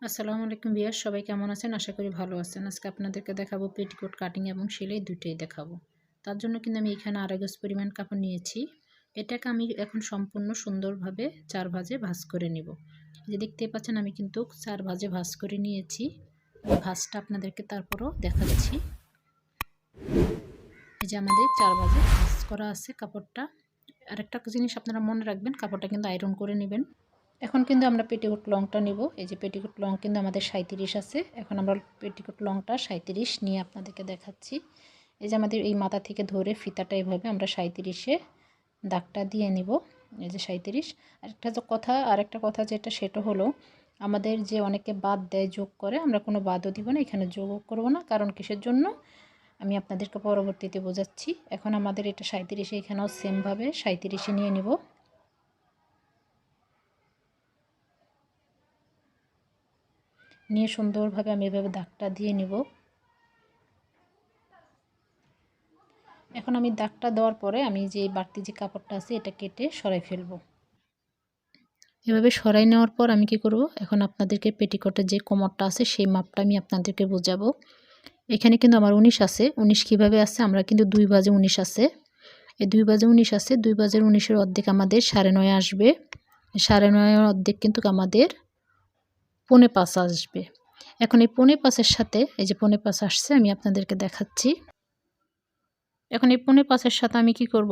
আসসালামু আলাইকুম ভিউয়ার্স, সবাই কেমন আছেন? আশা করি ভালো আছেন। আজকে আপনাদেরকে দেখাবো পেটিকোট কাটিং এবং সেলাই দুটোই দেখাবো। তার জন্য কিন্তু আমি এখানে 2.5 গজ পরিমাণ কাপড় নিয়েছি। এটাকে আমি এখন সম্পূর্ণ সুন্দরভাবে 4 ভাঁজে ভাঁজ করে নিব। এই যে দেখতেই পাচ্ছেন আমি কিন্তু 4 ভাঁজে ভাঁজ করে নিয়েছি। আমি ভাঁজটা আপনাদেরকে তারপরও দেখাচ্ছি। এই যে আমাদের 4 ভাঁজে ভাঁজ করা আছে কাপড়টা। আরেকটা জিনিস আপনারা মনে রাখবেন, কাপড়টা কিন্তু আয়রন করে নেবেন। এখন কিন্তু আমরা পেটিকোট লংটা নিব। এই যে পেটিকোট লং কিন্তু আমাদের 37 আছে। এখন আমরা পেটিকোট লংটা 37 নিয়ে আপনাদেরকে দেখাচ্ছি। এই যে আমাদের এই মাথা থেকে ধরে ফিতাটা এভাবে আমরা 37-এ দাগটা দিয়ে নিব। এই যে 37। আরেকটা কথা যেটা সেটা হলো, আমাদের যে অনেকে বাদ দেয়, যোগ করে, আমরা কোনো বাদও দিব না, এখানে যোগও করব না। কারণ কিসের জন্য আমি আপনাদেরকে পরবর্তীতে বোঝাচ্ছি। এখন আমাদের এটা 37, এখানেও সেমভাবে 37 নিয়ে নিব। নিয়ে সুন্দরভাবে আমি এভাবে দাগটা দিয়ে নিব। এখন আমি দাগটা দেওয়ার পরে আমি যে বাড়তি যে কাপড়টা আছে এটা কেটে সরাই ফেলবো। এভাবে সরাই নেওয়ার পর আমি কি করব, এখন আপনাদেরকে পেটিকোটের যে কোমরটা আছে সেই মাপটা আমি আপনাদেরকে বোঝাবো। এখানে কিন্তু আমার 19 আছে। 19 কিভাবে আছে, আমরা কিন্তু 2 ভাঁজে 19 আছে। এই 2 ভাঁজে 19 আছে। 2 ভাঁজের 19-এর অর্ধেক আমাদের 9.5 আসবে। 9.5-এর অর্ধেক কিন্তু আমাদের 4.5 আসবে। এখন এই 4.5-এর সাথে এই যে 4.5 আসছে, আমি আপনাদেরকে দেখাচ্ছি। এখন এই 4.5-এর সাথে আমি কি করব,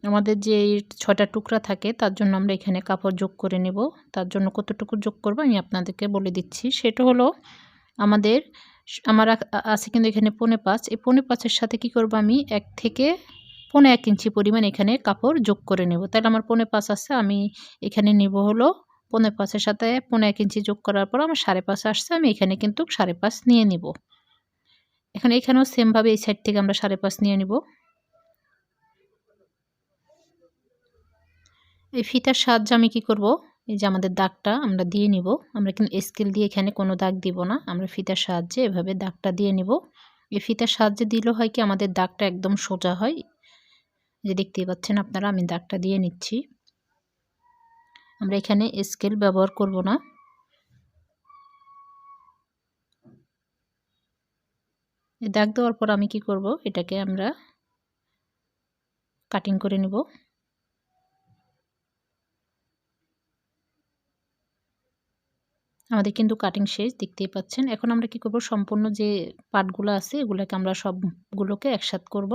আমাদের যে 6টা টুকরা থাকে তার জন্য আমরা এখানে কাপড় যোগ করে নেব। তার জন্য কতটুকু যোগ করব আমি আপনাদেরকে বলে দিচ্ছি। সেটা হলো আমার আছে কিন্তু এখানে 4.5। এই 4.5-এর সাথে কি করব, আমি 1 থেকে 1.5 ইঞ্চি পরিমাণ এখানে কাপড় যোগ করে নেব। তাহলে আমার 4.5 আছে, আমি এখানে নেব হলো 4.5-এর সাথে 1.5 ইঞ্চি যোগ করার পর আমার 5.5 আসছে। আমি এখানে কিন্তু 5.5 নিয়ে নিব। এখন এখানেও সেমভাবে এই সাইড থেকে আমরা 5.5 নিয়ে নিব। এই ফিতার সাহায্যে আমি কি করব, এই যে আমাদের দাগটা আমরা দিয়ে নিব। আমরা কিন্তু স্কেল দিয়ে এখানে কোনো দাগ দিব না, আমরা ফিতার সাহায্যে এভাবে দাগটা দিয়ে নিব। এই ফিতার সাহায্যে দিলে হয় কি, আমাদের দাগটা একদম সোজা হয়। যে দেখতেই পাচ্ছেন আপনারা, আমি দাগটা দিয়ে নিচ্ছি। আমরা এখানে স্কেল ব্যবহার করব না। এই দাগ দেওয়ার পর আমি কি করব, এটাকে আমরা কাটিং করে নিব। আমাদের কিন্তু কাটিং শেষ, দেখতেই পাচ্ছেন। এখন আমরা কি করব, সম্পূর্ণ যে পার্টগুলো আছে এগুলোকে আমরা সবগুলোকে একসাথে করব।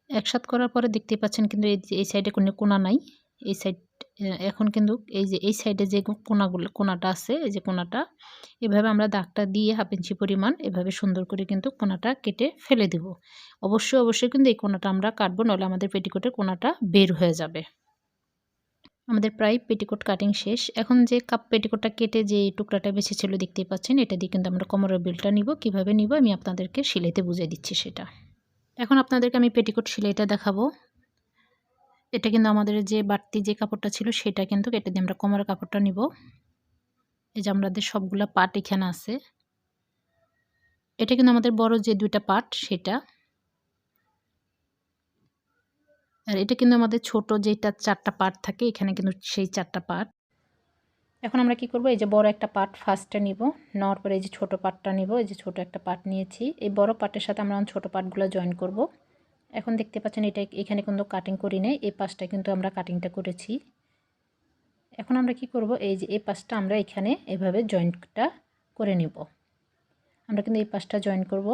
একসাথ করার পরে দেখতেই পাচ্ছেন কিন্তু এই সাইডে কোনো কোনা নাই। এই সাইড এখন কিন্তু এই যে এই সাইডে যে কোনাটা আছে, এই যে কোনাটা এভাবে আমরা দাগটা দিয়ে 1/2 ইঞ্চি পরিমাণ এভাবে সুন্দর করে কিন্তু কোনাটা কেটে ফেলে দেব। অবশ্যই কিন্তু এই কোনাটা আমরা কাটবো, নইলে আমাদের পেটিকোটের কোনাটা বের হয়ে যাবে। আমাদের প্রায় পেটিকোট কাটিং শেষ। এখন যে পেটিকোটটা কেটে যে টুকরাটা বেঁচে ছিল দেখতেই পাচ্ছেন, এটা দিয়ে কিন্তু আমরা কোমরের বেল্টটা নিব। কিভাবে নিব আমি আপনাদেরকে সেলাইতে বুঝিয়ে দিচ্ছি সেটা। এখন আপনাদেরকে আমি পেটিকোট সেলাইটা দেখাবো। এটা কিন্তু আমাদের যে বাড়তি যে কাপড়টা ছিল সেটা কিন্তু কেটে দিয়ে আমরা কোমরের কাপড়টা নিব। এই যে আমাদের সবগুলা পার্ট এখানে আছে। এটা কিন্তু আমাদের বড় যে 2টা পার্ট সেটা। আর এটা কিন্তু আমাদের ছোট যেটা 4টা পার্ট থাকে, এখানে কিন্তু সেই 4টা পার্ট। এখন আমরা কি করব, এই যে বড় একটা পার্ট ফার্স্টে নিব। নেওয়ার পরে এই যে ছোট পার্টটা নিব। এই যে ছোট একটা পার্ট নিয়েছি, এই বড় পার্টের সাথে আমরা ছোট পার্টগুলো জয়েন করব। এখন দেখতে পাচ্ছেন এটা এখানে কিন্তু কাটিং করি নাই, এই পাশটা কিন্তু আমরা কাটিংটা করেছি। এখন আমরা কি করব, এই যে এই পাশটা আমরা এখানে এভাবে জয়েন্টটা করে নিব। আমরা কিন্তু এই পাশটা জয়েন করব।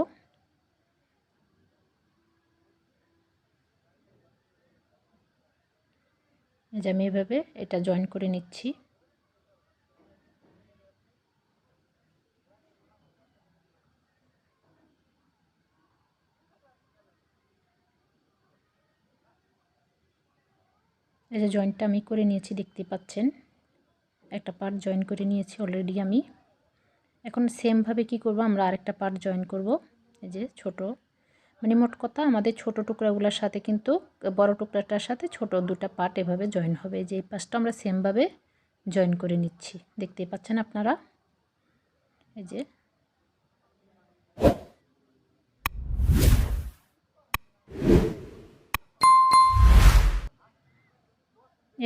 এই যে আমি এভাবে এটা জয়েন করে নিচ্ছি। এই যে জয়েন্টটা আমি করে নিয়েছি, দেখতে পাচ্ছেন একটা পার্ট জয়েন করে নিয়েছি অলরেডি আমি। এখন সেমভাবে কি করব, আমরা আরেকটা পার্ট জয়েন করব। এই যে ছোট, মানে মোট কথা আমাদের ছোট টুকরাগুলোর সাথে কিন্তু বড় টুকরাটার সাথে ছোট 2টা পার্ট এভাবে জয়েন হবে। যে এই পাশটা আমরা সেমভাবে জয়েন করে নিচ্ছি, দেখতেই পাচ্ছেন আপনারা। এই যে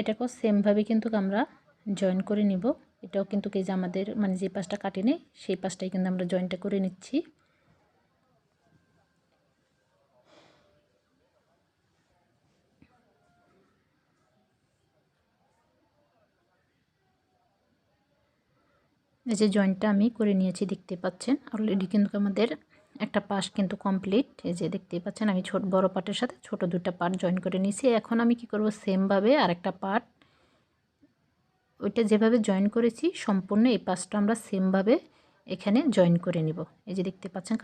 এটাকেও সেমভাবে কিন্তু আমরা জয়েন করে নিব। এটাও কিন্তু এই যে আমাদের মানে যে পাশটা কাটি নেই সেই পাশটাই কিন্তু আমরা জয়েন্টটা করে নিচ্ছি। এই যে জয়েন্টটা আমি করে নিয়েছি, দেখতে পাচ্ছেন অলরেডি কিন্তু আমাদের একটা পাশ কিন্তু কমপ্লিট। এই যে দেখতে পাচ্ছেন আমি বড় পার্টের সাথে ছোট দুটো পার্ট জয়েন করে নিয়েছি। এখন আমি কি করব, সেমভাবে আরেকটা পার্ট ওইটা যেভাবে জয়েন করেছি সম্পূর্ণ এই পাশটা আমরা সেমভাবে এখানে জয়েন করে নিব। এই যে দেখতে পাচ্ছেন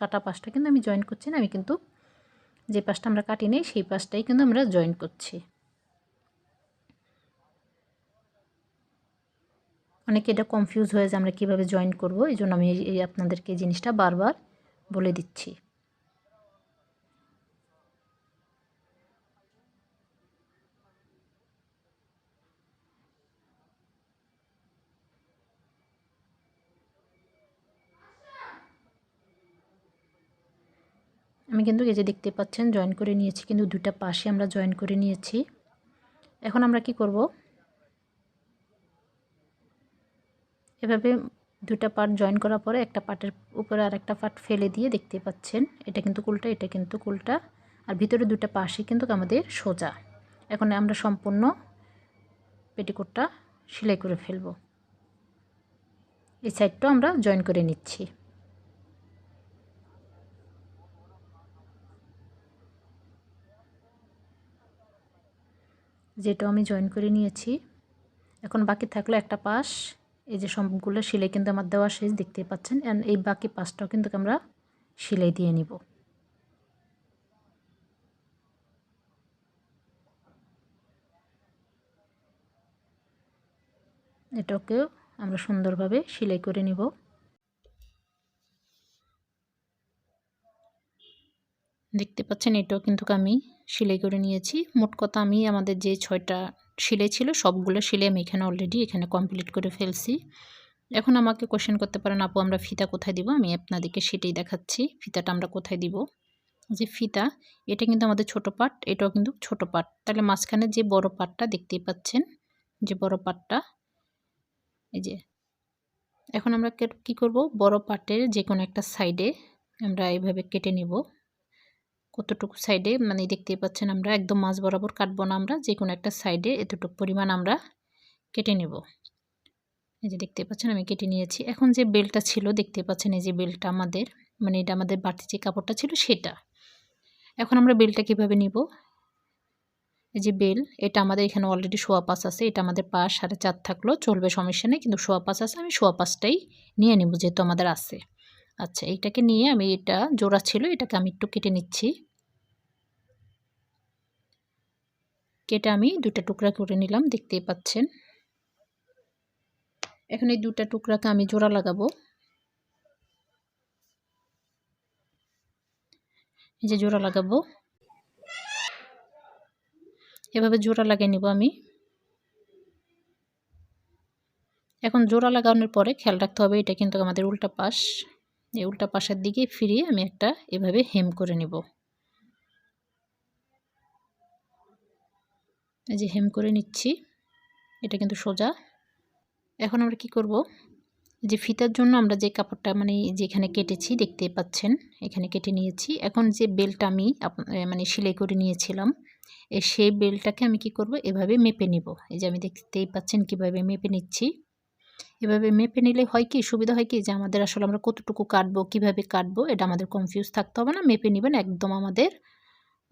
কাটা পাশটা কিন্তু আমি জয়েন করছি না, আমি কিন্তু যে পাশটা আমরা কাটি নেই সেই পাশটাই কিন্তু আমরা জয়েন করছি। অনেকে এটা কনফিউজ হয়ে যায় আমরা কীভাবে জয়েন করব, এই জন্য আমি এই আপনাদেরকে এই জিনিসটা বারবার বলে দিচ্ছি। আমি কিন্তু এই যে দেখতে পাচ্ছেন জয়েন করে নিয়েছি, কিন্তু দুটা পাশে আমরা জয়েন করে নিয়েছি। এখন আমরা কি করব, এভাবে দুটা পার্ট জয়েন করার পরে একটা পার্টের উপরে আরেকটা পার্ট ফেলে দিয়ে দেখতে পাচ্ছেন এটা কিন্তু উল্টা, এটা কিন্তু উল্টা, আর ভিতরে দুটো পাশে কিন্তু আমাদের সোজা। এখন আমরা সম্পূর্ণ পেটিকোটটা সেলাই করে ফেলব। এই সাইডটাও আমরা জয়েন করে নিচ্ছি। যেটা আমি জয়েন করে নিয়েছি, এখন বাকি থাকলো একটা পাশ। এই যে সবগুলো সেলাই কিন্তু আমার দেওয়া শেষ, দেখতে পাচ্ছেন। এন্ড এই বাকি পাশটাও কিন্তু আমরা সেলাই দিয়ে নিব। এটাকেও আমরা সুন্দরভাবে সেলাই করে নিব। দেখতে পাচ্ছেন এটাও কিন্তু আমি সেলাই করে নিয়েছি। মোট কথা আমি আমাদের যে 6টা সেলাই ছিল সবগুলো সেলাই আমি এখানে অলরেডি কমপ্লিট করে ফেলছি। এখন আমাকে কোশ্চেন করতে পারেন, আপু আমরা ফিতা কোথায় দিব? আমি আপনাদেরকে সেটাই দেখাচ্ছি। ফিতাটা আমরা কোথায় দিব? যে ফিতা, এটা কিন্তু আমাদের ছোট পার্ট, এটাও কিন্তু ছোট পার্ট, তাহলে মাঝখানে যে বড় পার্টটা দেখতেই পাচ্ছেন, যে বড় পার্টটা, এই যে এখন আমরা কি করব, বড় পার্টের যে কোনো একটা সাইডে আমরা এইভাবে কেটে নিব। কতটুকু সাইডে মানে দেখতেই পাচ্ছেন, আমরা একদম মাঝ বরাবর কাটবো না, আমরা যে কোনো একটা সাইডে এতটুকু পরিমাণ আমরা কেটে নেব। এই যে দেখতে পাচ্ছেন আমি কেটে নিয়েছি। এখন যে বেলটা ছিল দেখতে পাচ্ছেন, এই যে বেলটা আমাদের মানে এটা আমাদের বাড়তি যে কাপড়টা ছিল সেটা। এখন আমরা বেলটা কিভাবে নিব, এই যে বেল, এটা আমাদের এখানে অলরেডি সোয়া পাঁচ আছে, এটা আমাদের পাশ 4.5 থাকলেও চলবে, সমস্যা নেই, কিন্তু সোয়া পাঁচ আছে, আমি সোয়া পাঁচটাই নিয়ে নেব যেহেতু আমাদের আছে। আচ্ছা, এইটাকে নিয়ে আমি, এটা জোড়া ছিল এটাকে আমি একটু কেটে নিচ্ছি। কেটে আমি দুটা টুকরা করে নিলাম, দেখতেই পাচ্ছেন। এখন এই দুটা টুকরাকে আমি জোড়া লাগাবো। এই যে জোড়া লাগাবো, এভাবে জোড়া লাগিয়ে নিব আমি। এখন জোড়া লাগানোর পরে খেয়াল রাখতে হবে এটা কিন্তু আমাদের উল্টা পাশ, এই উল্টা পাশের দিকে ফিরিয়ে আমি একটা এভাবে হেম করে নিব। এই যে হেম করে নিচ্ছি, এটা কিন্তু সোজা। এখন আমরা কি করব, যে ফিতার জন্য আমরা যে কাপড়টা মানে যেখানে কেটেছি দেখতে পাচ্ছেন, এখানে কেটে নিয়েছি। এখন যে বেলটা আমি মানে সেলাই করে নিয়েছিলাম, সেই বেলটাকে আমি কি করব, এভাবে মেপে নিব। এই যে আমি দেখতেই পাচ্ছেন কিভাবে মেপে নিচ্ছি। এভাবে মেপে নিলে হয় কি, সুবিধা হয় কি, যে আমাদের আসলে আমরা কতটুকু কাটবো, কিভাবে কাটবো, এটা আমাদের কনফিউজ থাকতে হবে না। মেপে নেবেন, একদম আমাদের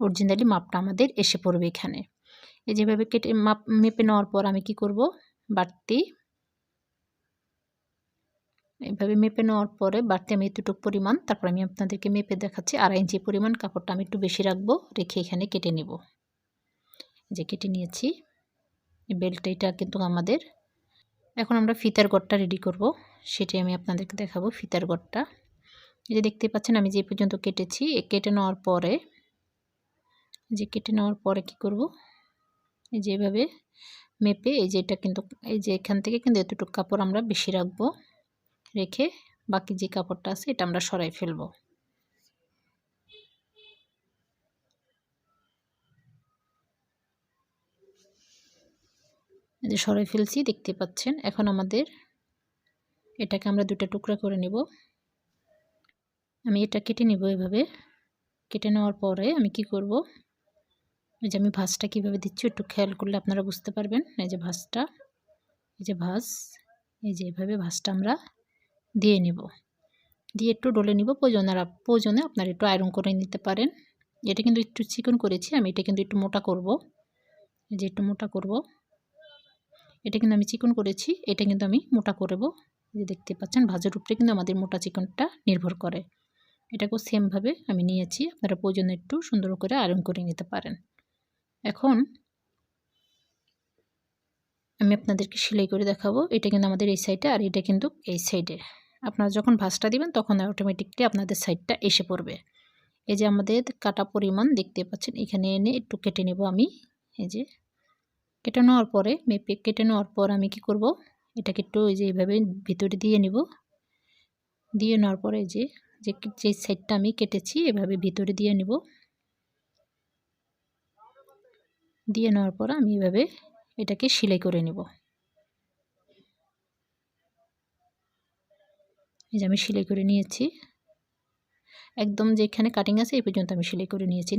অরিজিনালি মাপটা আমাদের এসে পড়বে এখানে। এই যেভাবে কেটে মেপে নেওয়ার পর আমি কি করব, বাড়তি এভাবে মেপে নেওয়ার পরে বাড়তি আমি এতটুকু পরিমাণ, তারপর আমি আপনাদেরকে মেপে দেখাচ্ছি, 2.5 ইঞ্চি পরিমাণ কাপড়টা আমি একটু বেশি রাখবো, রেখে এখানে কেটে নেব। যে কেটে নিয়েছি বেল্ট, এটা কিন্তু আমাদের। এখন আমরা ফিতার গড়টা রেডি করব, সেটাই আমি আপনাদেরকে দেখাবো। ফিতার গড়টা এই যে দেখতে পাচ্ছেন আমি যে পর্যন্ত কেটেছি, কেটে নেওয়ার পরে কি করব, এই যে এভাবে মেপে, এই যে এটা কিন্তু, এই যে এখান থেকে কিন্তু এতটুকু কাপড় আমরা বেশি রাখবো, রেখে বাকি যে কাপড়টা আছে এটা আমরা সরাই ফেলবো। এই যে সরাই ফেলছি, দেখতে পাচ্ছেন। এখন আমাদের এটাকে আমরা দুটো টুকরা করে নেব। আমি এটা কেটে নেব এভাবে। কেটে নেওয়ার পরে আমি কি করব, এই যে আমি ভাঁজটা কীভাবে দিচ্ছি একটু খেয়াল করলে আপনারা বুঝতে পারবেন। এই যে ভাঁজটা, এই যে ভাঁজ, এই যে এভাবে ভাঁজটা আমরা দিয়ে নেব। দিয়ে একটু ডলে নিব। প্রয়োজনে আপনারা একটু আয়রন করে নিতে পারেন। এটা কিন্তু একটু চিকন করেছি আমি, এটা কিন্তু একটু মোটা করব। এই যে একটু মোটা করব। এটা কিন্তু আমি চিকন করেছি, এটা কিন্তু আমি মোটা করব। এই যে দেখতে পাচ্ছেন ভাঁজের উপরে কিন্তু আমাদের মোটা চিকনটা নির্ভর করে। এটাকেও সেমভাবে আমি নিয়েছি। আপনারা প্রয়োজনে একটু সুন্দর করে আয়রন করে নিতে পারেন। এখন আমি আপনাদেরকে সেলাই করে দেখাবো। এটা কিন্তু আমাদের এই সাইডে, আর এটা কিন্তু এই সাইডে। আপনারা যখন ভাঁজটা দিবেন তখন অটোমেটিকলি আপনাদের সাইডটা এসে পড়বে। এই যে আমাদের কাটা পরিমাণ দেখতে পাচ্ছেন, এখানে এনে একটু কেটে নেব আমি। এই যে কেটে নেওয়ার পরে মেপে কেটে নেওয়ার পর আমি কি করব, এটাকে একটু এই যে এইভাবে ভিতরে দিয়ে নেব। দিয়ে নেওয়ার পরে যে যে সাইডটা আমি কেটেছি এভাবে ভিতরে দিয়ে নেব। দিয়ে নেওয়ার পর আমি এভাবে এটাকে সেলাই করে নেব। এই যে আমি সেলাই করে নিয়েছি। একদম যেখানে কাটিং আছে এই পর্যন্ত আমি সেলাই করে নিয়েছি।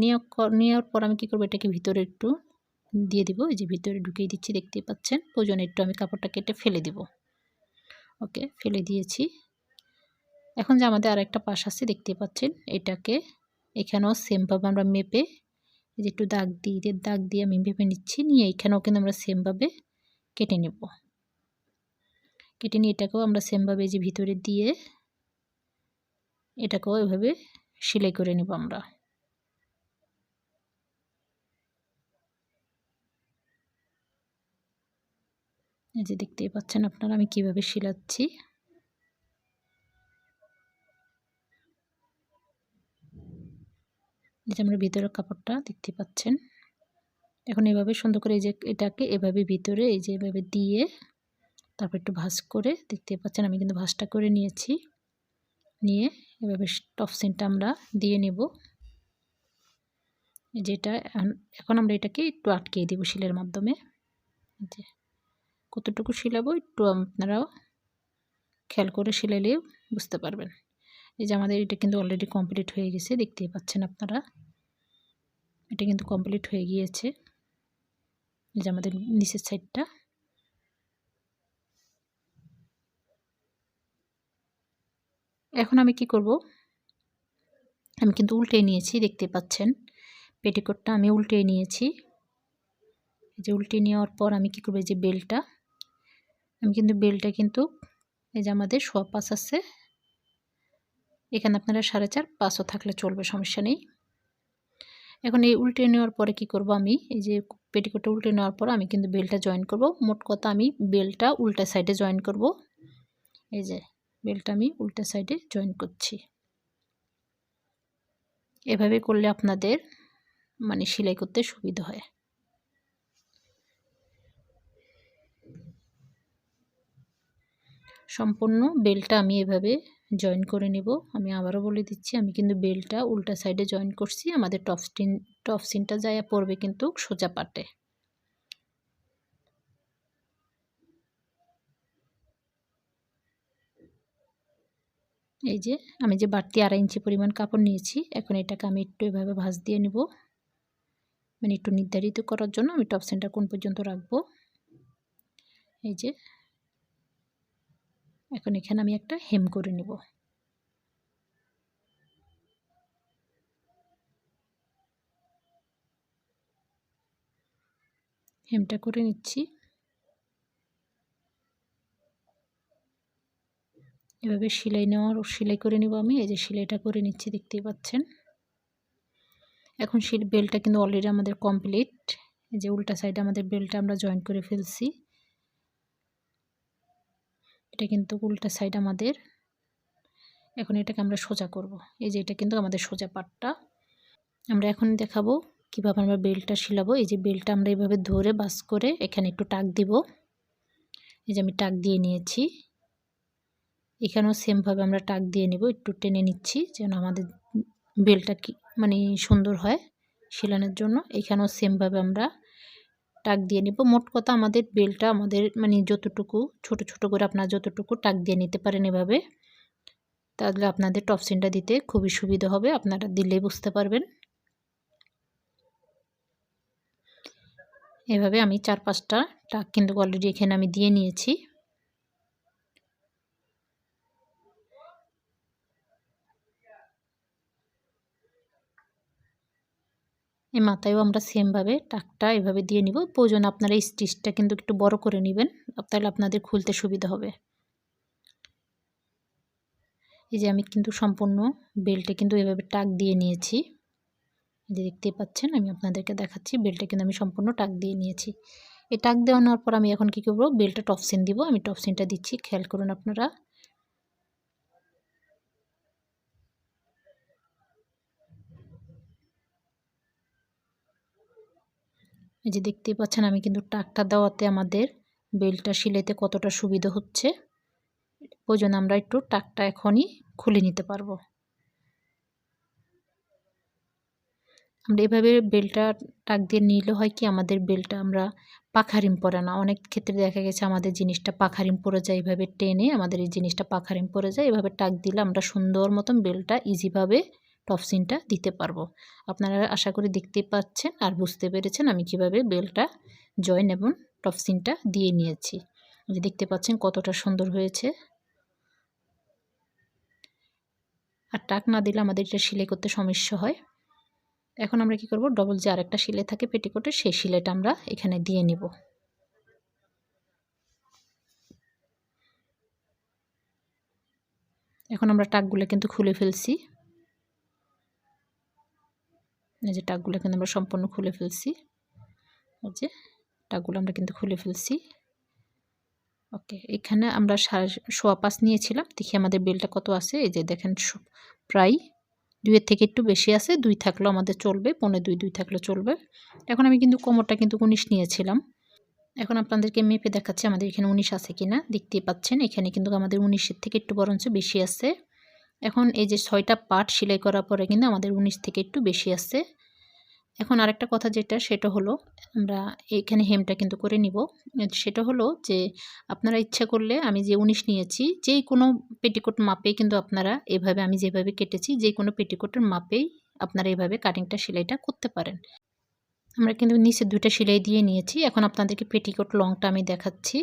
নেওয়ার পর আমি কি করব, এটাকে ভিতরে একটু দিয়ে দিব। এই যে ভিতরে ঢুকিয়ে দিচ্ছি, দেখতেই পাচ্ছেন। প্রয়োজনে একটু আমি কাপড়টা কেটে ফেলে দিব। ওকে, ফেলে দিয়েছি। এখন যে আমাদের আরেকটা পাশ আছে দেখতেই পাচ্ছেন, এটাকে এখানেও সেমভাবে আমরা মেপে এই যে একটু দাগ দিয়ে আমি মেপে নিচ্ছি। নিয়ে এখানেও কিন্তু আমরা সেমভাবে কেটে নেব। কেটে নিয়ে এটাকেও আমরা সেমভাবে এই যে ভিতরে দিয়ে এটাকেও এভাবে সেলাই করে নেব আমরা। এই যে দেখতেই পাচ্ছেন আপনারা আমি কিভাবে সেলাচ্ছি। এই যে আমরা ভিতরের কাপড়টা দেখতে পাচ্ছেন। এখন এভাবে সুন্দর করে এই যে এটাকে এভাবে ভিতরে এই যে এভাবে দিয়ে তারপর একটু ভাঁজ করে, দেখতে পাচ্ছেন আমি কিন্তু ভাঁজটা করে নিয়েছি। নিয়ে এভাবে টপ সিনটা আমরা দিয়ে নেব। যেটা এখন আমরা এটাকে একটু আটকিয়ে দেব শিলের মাধ্যমে। যে কতটুকু শিলাবো একটু আপনারাও খেয়াল করে শিলালেও বুঝতে পারবেন। এই যে আমাদের এটা কিন্তু অলরেডি কমপ্লিট হয়ে গেছে, দেখতেই পাচ্ছেন আপনারা। এটা কিন্তু কমপ্লিট হয়ে গিয়েছে। এই যে আমাদের নিচের সাইডটা। এখন আমি কি করব, আমি কিন্তু উল্টে নিয়েছি, দেখতে পাচ্ছেন। পেটিকোটটা আমি উল্টে নিয়েছি। এই যে উল্টে নেওয়ার পর আমি কি করব, এই যে বেলটা আমি কিন্তু এই যে আমাদের 1.25 আছে। এখানে আপনারা 4.5 5ও থাকলে চলবে, সমস্যা নেই। এখন এই উল্টে নেওয়ার পরে কি করব, আমি এই যে পেটিকোটটা উল্টে নেওয়ার পর আমি কিন্তু বেলটা জয়েন করব। মোট কথা আমি বেলটা উল্টা সাইডে জয়েন করব। এই যে বেলটা আমি উল্টা সাইডে জয়েন করছি। এভাবে করলে আপনাদের মানে সেলাই করতে সুবিধা হয়। সম্পূর্ণ বেলটা আমি এভাবে জয়েন করে নেব। আমি আবারও বলে দিচ্ছি, আমি কিন্তু বেলটা উল্টা সাইডে জয়েন করছি। আমাদের টপ সিনটা যায় পড়বে কিন্তু সোজা পাটে। এই যে আমি যে বাড়তি 2.5 ইঞ্চি পরিমাণ কাপড় নিয়েছি, এখন এটাকে আমি একটু এভাবে ভাঁজ দিয়ে নেব। মানে একটু নির্ধারিত করার জন্য আমি টপ সিনটা কোন পর্যন্ত রাখবো। এই যে এখন এখানে আমি একটা হেম করে নেব। হেমটা করে নিচ্ছি। এভাবে সেলাই করে নেব আমি। এই যে সেলাইটা করে নিচ্ছি, দেখতেই পাচ্ছেন। এখন বেলটা কিন্তু অলরেডি আমাদের কমপ্লিট। এই যে উল্টা সাইডে আমাদের বেলটা আমরা জয়েন করে ফেলছি। এটা কিন্তু উল্টা সাইড আমাদের। এখন এটাকে আমরা সোজা করব। এই যে এটা কিন্তু আমাদের সোজা পাটটা। আমরা এখন দেখাবো কিভাবে আমরা বেলটা সেলাবো। এই যে বেলটা আমরা এইভাবে ধরে বাস করে এখানে একটু টাক দিব। এই যে আমি টাক দিয়ে নিয়েছি। এখানেও সেমভাবে আমরা টাক দিয়ে নেব, একটু টেনে নিচ্ছি যেন আমাদের বেলটা মানে সুন্দর হয় সেলানোর জন্য। এখানেও সেমভাবে আমরা টাক দিয়ে নিব। মোট কথা আমাদের বেলটা আমাদের মানে যতটুকু ছোট ছোট করে আপনারা যতটুকু টাক দিয়ে নিতে পারেন এভাবে, তাহলে আপনাদের টপসিনটা দিতে খুবই সুবিধা হবে, আপনারা দিলেই বুঝতে পারবেন। এভাবে আমি 4-5টা টাক কিন্তু অলরেডি এখানে আমি দিয়ে নিয়েছি। এই মাথায়ও আমরা সেমভাবে টাকটা এভাবে দিয়ে নিব। প্রয়োজনে আপনারা এই স্টিচটা কিন্তু একটু বড় করে নেবেন, তাহলে আপনাদের খুলতে সুবিধা হবে। এই যে আমি কিন্তু সম্পূর্ণ বেল্টে কিন্তু এভাবে টাক দিয়ে নিয়েছি। এই যে দেখতেই পাচ্ছেন, আমি আপনাদেরকে দেখাচ্ছি বেল্টে কিন্তু আমি সম্পূর্ণ টাক দিয়ে নিয়েছি। এই টাক দেওয়ানোর পর আমি এখন কী করব, বেল্টে টপসিন দিব। আমি টপসিনটা দিচ্ছি, খেয়াল করুন আপনারা। এই যে দেখতেই পাচ্ছেন, আমি কিন্তু টাকটা দেওয়াতে আমাদের বেল্টটা সেলাইতে কতটা সুবিধা হচ্ছে। প্রয়োজনে আমরা একটু টাকটা এখনই খুলে নিতে পারবো। আমরা এভাবে বেল্টটা টাক দিয়ে নিলে হয় কি, আমাদের বেল্টটা আমরা পাখারিম পরে না। অনেক ক্ষেত্রে দেখা গেছে আমাদের জিনিসটা পাখারিম পরে যায়, এভাবে টেনে আমাদের এই জিনিসটা পাখারিম পরে যায়। এভাবে টাক দিলে আমরা সুন্দর মতন বেল্টটা ইজিভাবে টপসিনটা দিতে পারবো। আপনারা আশা করি দেখতেই পাচ্ছেন আর বুঝতে পেরেছেন আমি কিভাবে বেল্টটা জয়েন এবং টপসিনটা দিয়ে নিয়েছি। যে দেখতে পাচ্ছেন কতটা সুন্দর হয়েছে। আর টাক না দিলে আমাদের এটা সেলাই করতে সমস্যা হয়। এখন আমরা কি করব, ডবল যে আরেকটা সেলাই থাকে পেটিকোটে, সেই সেলাইটা আমরা এখানে দিয়ে নিব। এখন আমরা টাকগুলো কিন্তু খুলে ফেলছি। এই যে টাকগুলো কিন্তু আমরা সম্পূর্ণ খুলে ফেলছি। এই যে টাকগুলো আমরা কিন্তু খুলে ফেলছি। ওকে, এখানে আমরা 5.25 নিয়েছিলাম। দেখি আমাদের বেলটা কত আছে। এই যে দেখেন প্রায় 2-এর থেকে একটু বেশি আছে। 2 থাকলেও আমাদের চলবে, 2.25 থাকলে চলবে। এখন আমি কিন্তু কোমরটা কিন্তু 19 নিয়েছিলাম। এখন আপনাদেরকে মেপে দেখাচ্ছি আমাদের এখানে 19 আছে কিনা। দেখতেই পাচ্ছেন এখানে কিন্তু আমাদের 19-এর থেকে একটু বরঞ্চ বেশি আছে। এখন এই যে 6টা পার্ট সেলাই করার পরে কিন্তু আমাদের 19 থেকে একটু বেশি আছে। এখন আরেকটা কথা সেটা হলো, আমরা এখানে হেমটা কিন্তু করে নিব। সেটা হলো যে আপনারা ইচ্ছা করলে আমি যে 19 নিয়েছি, যেই কোনো পেটিকোট মাপেই কিন্তু আপনারা এভাবে আমি যেভাবে কেটেছি, যে কোনো পেটিকোটের মাপেই আপনারা এভাবে কাটিংটা সেলাইটা করতে পারেন। আমরা কিন্তু নিচে 2টা সেলাই দিয়ে নিয়েছি। এখন আপনাদেরকে পেটিকোট লংটা আমি দেখাচ্ছি।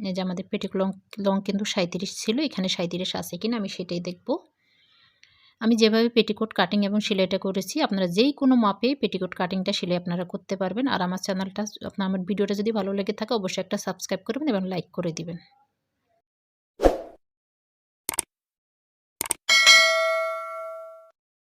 এই যে আমাদের পেটিকোট লং কিন্তু 37 ছিল, এখানে 37 আছে কিনা আমি সেটাই দেখব। আমি যেভাবে পেটিকোট কাটিং এবং সেলাইটা করেছি, আপনারা যেই কোনো মাপে পেটিকোট কাটিংটা সেলাই আপনারা করতে পারবেন। আর আমার চ্যানেলটা, আমার ভিডিওটা যদি ভালো লেগে থাকে অবশ্যই একটা সাবস্ক্রাইব করবেন এবং লাইক করে দিবেন।